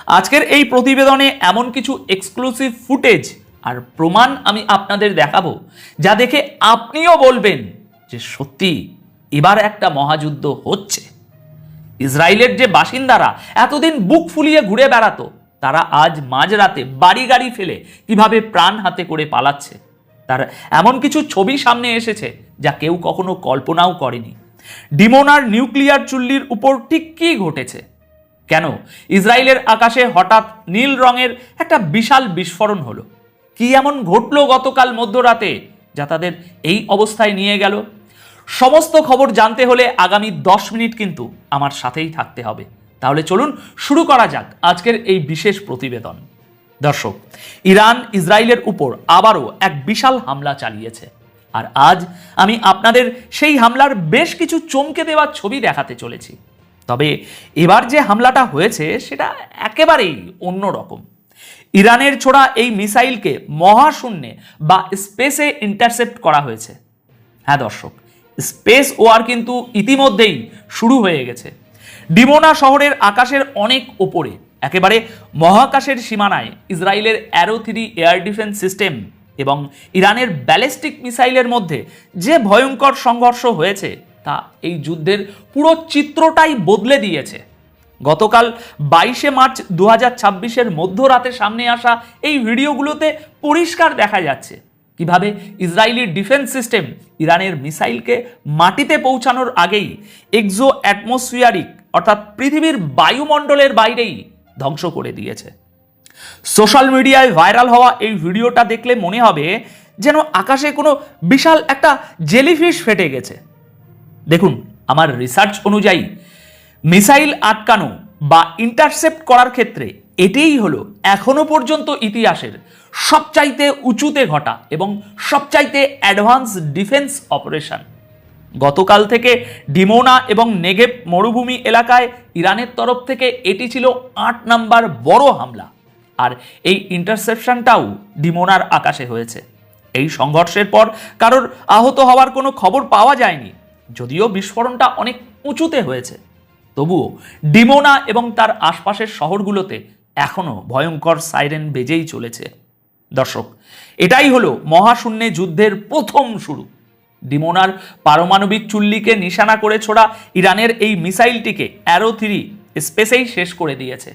আজকের এই প্রতিবেদনে এমন কিছু এক্সক্লুসিভ ফুটেজ আর প্রমাণ আমি আপনাদের দেখাবো, যা দেখে আপনিও বলবেন যে সত্যি এবার একটা মহাযুদ্ধ হচ্ছে। ইসরায়েলের যে বাসিন্দারা এতদিন বুক ফুলিয়ে ঘুরে বেড়াতো, তারা আজ মাঝরাতে বাড়ি গাড়ি ফেলে কিভাবে প্রাণ হাতে করে পালাচ্ছে, তার এমন কিছু ছবি সামনে এসেছে যা কেউ কখনো কল্পনাও করেনি। ডিমোনার নিউক্লিয়ার চুল্লির উপর ঠিক কী ঘটেছে, কেন ইসরায়েলের আকাশে হঠাৎ নীল রঙের একটা বিশাল বিস্ফোরণ হলো, কি এমন ঘটলো গতকাল মধ্যরাতে যা তাদের এই অবস্থায় নিয়ে গেল, সমস্ত খবর জানতে হলে আগামী 10 মিনিট কিন্তু আমার সাথেই থাকতে হবে। তাহলে চলুন শুরু করা যাক আজকের এই বিশেষ প্রতিবেদন। দর্শক, ইরান ইসরায়েলের উপর আবারও এক বিশাল হামলা চালিয়েছে, আর আজ আমি আপনাদের সেই হামলার বেশ কিছু চমকে দেওয়ার ছবি দেখাতে চলেছি। তবে এবার যে হামলাটা হয়েছে সেটা একেবারেই অন্যরকম। ইরানের ছোড়া এই মিসাইলকে মহাশূন্যে বা স্পেসে ইন্টারসেপ্ট করা হয়েছে। হ্যাঁ দর্শক, স্পেস ওয়ার কিন্তু ইতিমধ্যেই শুরু হয়ে গেছে। ডিমোনা শহরের আকাশের অনেক ওপরে, একেবারে মহাকাশের সীমানায় ইসরায়েলের অ্যারো 3 এয়ার ডিফেন্স সিস্টেম এবং ইরানের ব্যালিস্টিক মিসাইলের মধ্যে যে ভয়ঙ্কর সংঘর্ষ হয়েছে তা এই যুদ্ধের পুরো চিত্রটাই বদলে দিয়েছে। গতকাল 22শে মার্চ 2026-এর মধ্যরাতে সামনে আসা এই ভিডিওগুলোতে পরিষ্কার দেখা যাচ্ছে কিভাবে ইসরায়েলি ডিফেন্স সিস্টেম ইরানের মিসাইলকে মাটিতে পৌঁছানোর আগেই এক্সো অ্যাটমসফিয়ারিক অর্থাৎ পৃথিবীর বায়ুমণ্ডলের বাইরেই ধ্বংস করে দিয়েছে। সোশ্যাল মিডিয়ায় ভাইরাল হওয়া এই ভিডিওটা দেখলে মনে হবে যেন আকাশে কোনো বিশাল একটা জেলিফিশ ফেটে গেছে। দেখুন, আমার রিসার্চ অনুযায়ী মিসাইল আটকানো বা ইন্টারসেপ্ট করার ক্ষেত্রে এটাই হলো এখনো পর্যন্ত ইতিহাসের সবচাইতে উঁচুতে ঘটা এবং সবচাইতে অ্যাডভান্স ডিফেন্স অপারেশন। গতকাল থেকে ডিমোনা এবং নেগেভ মরুভূমি এলাকায় ইরানের তরফ থেকে এটি ছিল 8 নম্বর বড় হামলা, আর এই ইন্টারসেপশনটাও ডিমোনার আকাশে হয়েছে। এই সংঘর্ষের পর কারোর আহত হওয়ার কোনো খবর পাওয়া যায়নি, যদিও বিস্ফোরণটা অনেক উঁচুতে হয়েছে। তবুও ডিমোনা এবং তার আশপাশের শহরগুলোতে এখনও ভয়ঙ্কর সাইরেন বেজেই চলেছে। দর্শক, এটাই হলো মহাশূন্যে যুদ্ধের প্রথম শুরু। ডিমোনার পারমাণবিক চুল্লিকে নিশানা করে ছোড়া ইরানের এই মিসাইলটিকে অ্যারো 3 স্পেসেই শেষ করে দিয়েছে।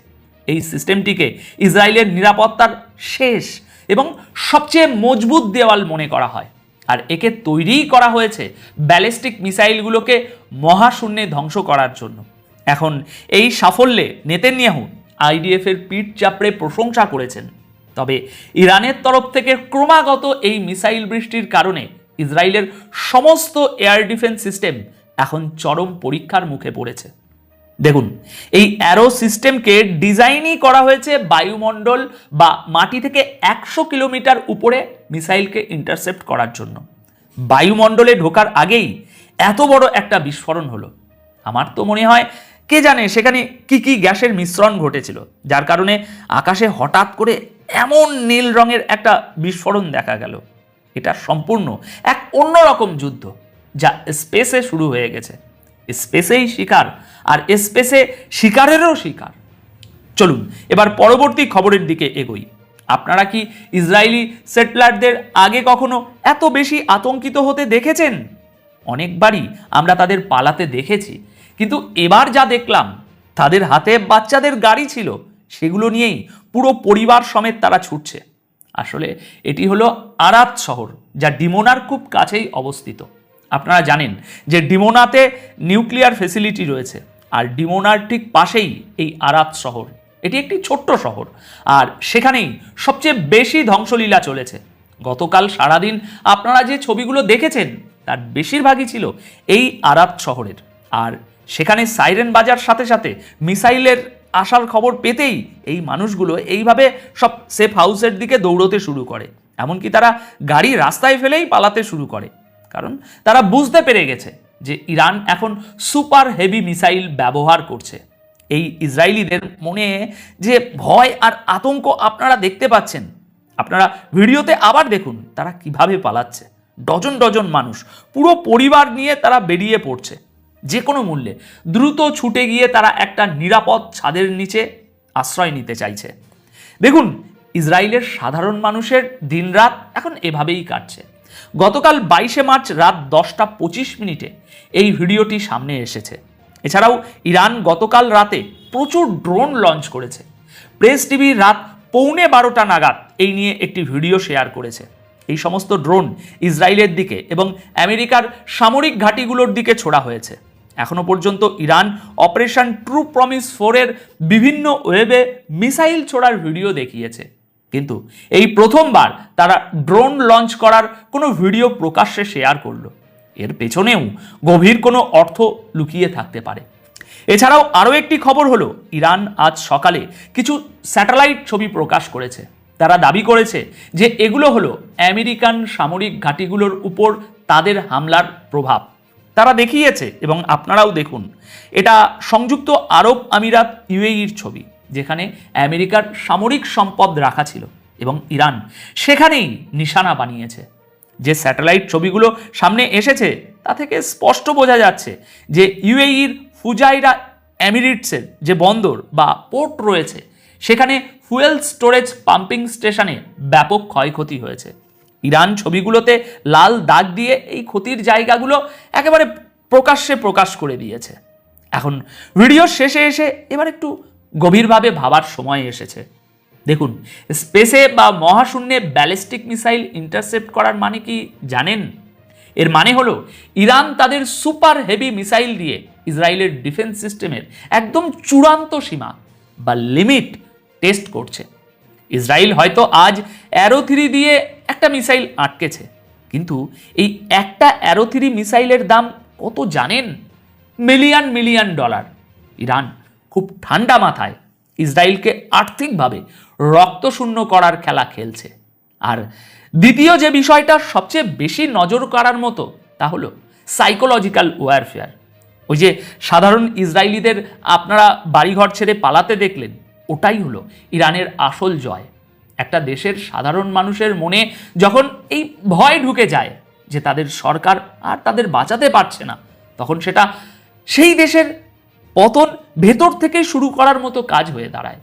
এই সিস্টেমটিকে ইসরায়েলের নিরাপত্তার শেষ এবং সবচেয়ে মজবুত দেওয়াল মনে করা হয়, আর একে তৈরিই করা হয়েছে ব্যালিস্টিক মিসাইলগুলোকে মহাশূন্যে ধ্বংস করার জন্য। এখন এই সাফল্যে নেতানিয়াহু আইডিএফের পিঠ চাপড়ে প্রশংসা করেছেন। তবে ইরানের তরফ থেকে ক্রমাগত এই মিসাইল বৃষ্টির কারণে ইসরায়েলের সমস্ত এয়ার ডিফেন্স সিস্টেম এখন চরম পরীক্ষার মুখে পড়েছে। দেখুন, এই অ্যারো সিস্টেমকে ডিজাইনই করা হয়েছে বায়ুমণ্ডল বা মাটি থেকে 100 কিলোমিটার উপরে মিসাইলকে ইন্টারসেপ্ট করার জন্য। বায়ুমণ্ডলে ঢোকার আগেই এত বড় একটা বিস্ফোরণ হলো। আমার তো মনে হয় কে জানে সেখানে কি কি গ্যাসের মিশ্রণ ঘটেছিল, যার কারণে আকাশে হঠাৎ করে এমন নীল রঙের একটা বিস্ফোরণ দেখা গেল। এটা সম্পূর্ণ এক অন্যরকম যুদ্ধ যা স্পেসে শুরু হয়ে গেছে। স্পেসেই শিকার, আর স্পেসে শিকারেরও শিকার। চলুন এবার পরবর্তী খবরের দিকে এগোই। আপনারা কি ইসরায়েলি সেটলারদের আগে কখনো এত বেশি আতঙ্কিত হতে দেখেছেন? অনেকবারই আমরা তাদের পালাতে দেখেছি, কিন্তু এবার যা দেখলাম, তাদের হাতে বাচ্চাদের গাড়ি ছিল, সেগুলো নিয়েই পুরো পরিবার সমেত তারা ছুটছে। আসলে এটি হলো আরাত শহর, যা ডিমোনার খুব কাছেই অবস্থিত। আপনারা জানেন যে ডিমোনাতে নিউক্লিয়ার ফেসিলিটি রয়েছে, আর ডিমোনার ঠিক পাশেই এই আরাত শহর। এটি একটি ছোট্ট শহর, আর সেখানেই সবচেয়ে বেশি ধ্বংসলীলা চলেছে। গতকাল সারাদিন আপনারা যে ছবিগুলো দেখেছেন তার বেশিরভাগই ছিল এই আরাত শহরের, আর সেখানে সাইরেন বাজার সাথে সাথে মিসাইলের আসার খবর পেতেই এই মানুষগুলো এইভাবে সব সেফ হাউসের দিকে দৌড়তে শুরু করে। এমনকি তারা গাড়ি রাস্তায় ফেলেই পালাতে শুরু করে, কারণ তারা বুঝতে পেরে গেছে যে ইরান এখন সুপার হেভি মিসাইল ব্যবহার করছে। এই ইসরায়েলিদের মনে যে ভয় আর আতঙ্ক আপনারা দেখতে পাচ্ছেন। আপনারা ভিডিওতে আবার দেখুন তারা কিভাবে পালাচ্ছে। ডজন ডজন মানুষ, পুরো পরিবার নিয়ে তারা বেরিয়ে পড়ছে যে কোনো মূল্যে। দ্রুত ছুটে গিয়ে তারা একটা নিরাপদ ছাদের নিচে আশ্রয় নিতে চাইছে। দেখুন, ইসরায়েলের সাধারণ মানুষের দিনরাত এখন এভাবেই কাটছে। গতকাল 22শে মার্চ রাত 10:25 এই ভিডিওটি সামনে এসেছে। এছাড়াও ইরান গতকাল রাতে প্রচুর ড্রোন লঞ্চ করেছে। প্রেস টিভি রাত 11:15 নাগাদ এই নিয়ে একটি ভিডিও শেয়ার করেছে। এই সমস্ত ড্রোন ইসরায়েলের দিকে এবং আমেরিকার সামরিক ঘাঁটিগুলোর দিকে ছোড়া হয়েছে। এখনো পর্যন্ত ইরান অপারেশন ট্রু প্রমিস 4 এর বিভিন্ন ওয়েবে মিসাইল ছোড়ার ভিডিও দেখিয়েছে, কিন্তু এই প্রথমবার তারা ড্রোন লঞ্চ করার কোনো ভিডিও প্রকাশ্যে শেয়ার করলো। এর পেছনেও গভীর কোনো অর্থ লুকিয়ে থাকতে পারে। এছাড়াও আরও একটি খবর হলো, ইরান আজ সকালে কিছু স্যাটেলাইট ছবি প্রকাশ করেছে। তারা দাবি করেছে যে এগুলো হলো আমেরিকান সামরিক ঘাঁটিগুলোর উপর তাদের হামলার প্রভাব। তারা দেখিয়েছে, এবং আপনারাও দেখুন, এটা সংযুক্ত আরব আমিরাত ইউএইর ছবি, যেখানে আমেরিকার সামরিক সম্পদ রাখা ছিল এবং ইরান সেখানেই নিশানা বানিয়েছে। যে স্যাটেলাইট ছবিগুলো সামনে এসেছে তা থেকে স্পষ্ট বোঝা যাচ্ছে যে ইউএইর ফুজাইরা এমিরেটসের যে বন্দর বা পোর্ট রয়েছে, সেখানে ফুয়েল স্টোরেজ পাম্পিং স্টেশনে ব্যাপক ক্ষয়ক্ষতি হয়েছে। ইরান ছবিগুলোতে লাল দাগ দিয়ে এই ক্ষতির জায়গাগুলো একেবারে প্রকাশ্যে প্রকাশ করে দিয়েছে। এখন ভিডিওর শেষে এসে এবার একটু গভীরভাবে ভাবার সময় এসেছে। দেখুন, স্পেসে বা মহাশূন্যে ব্যালিস্টিক মিসাইল ইন্টারসেপ্ট করার মানে কি জানেন? এর মানে হলো ইরান তাদের সুপার হেভি মিসাইল দিয়ে ইসরায়েলের ডিফেন্স সিস্টেমের একদম চূড়ান্ত সীমা বা লিমিট টেস্ট করছে। ইসরায়েল হয়তো আজ অ্যারো 3 দিয়ে একটা মিসাইল আটকেছে, কিন্তু এই একটা অ্যারো 3 মিসাইলের দাম কত জানেন? Million million dollar. ইরান খুব ঠান্ডা মাথায় ইসরায়েলকে আর্থিকভাবে রক্তশূন্য করার খেলা খেলছে। আর দ্বিতীয় যে বিষয়টা সবচেয়ে বেশি নজর কাড়ার মতো, তা হলো সাইকোলজিক্যাল ওয়ারফেয়ার। ওই যে সাধারণ ইসরায়েলিদের আপনারা বাড়িঘর ছেড়ে পালাতে দেখলেন, ওটাই হলো ইরানের আসল জয়। একটা দেশের সাধারণ মানুষের মনে যখন এই ভয় ঢুকে যায় যে তাদের সরকার আর তাদের বাঁচাতে পারছে না, তখন সেটা সেই দেশের পতন ভেতর থেকে শুরু করার মতো কাজ হয়ে দাঁড়ায়।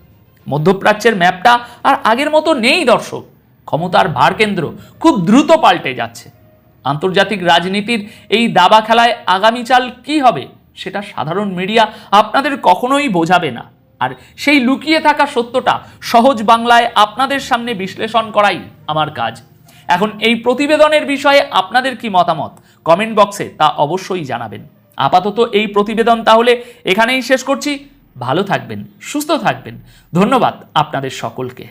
মধ্যপ্রাচ্যের ম্যাপটা আর আগের মতো নেই দর্শক। ক্ষমতার ভারকেন্দ্র খুব দ্রুত পাল্টে যাচ্ছে। আন্তর্জাতিক রাজনীতির এই দাবা খেলায় আগামী চাল কি হবে সেটা সাধারণ মিডিয়া আপনাদের কখনোই বোঝাবে না। আর সেই লুকিয়ে থাকা সত্যটা সহজ বাংলায় আপনাদের সামনে বিশ্লেষণ করাই আমার কাজ। এখন এই প্রতিবেদনের বিষয়ে আপনাদের কি মতামত কমেন্ট বক্সে তা অবশ্যই জানাবেন। আপাতত এই প্রতিবেদন তাহলে এখানেই শেষ করছি। ভালো থাকবেন, সুস্থ থাকবেন। ধন্যবাদ আপনাদের সকলকে।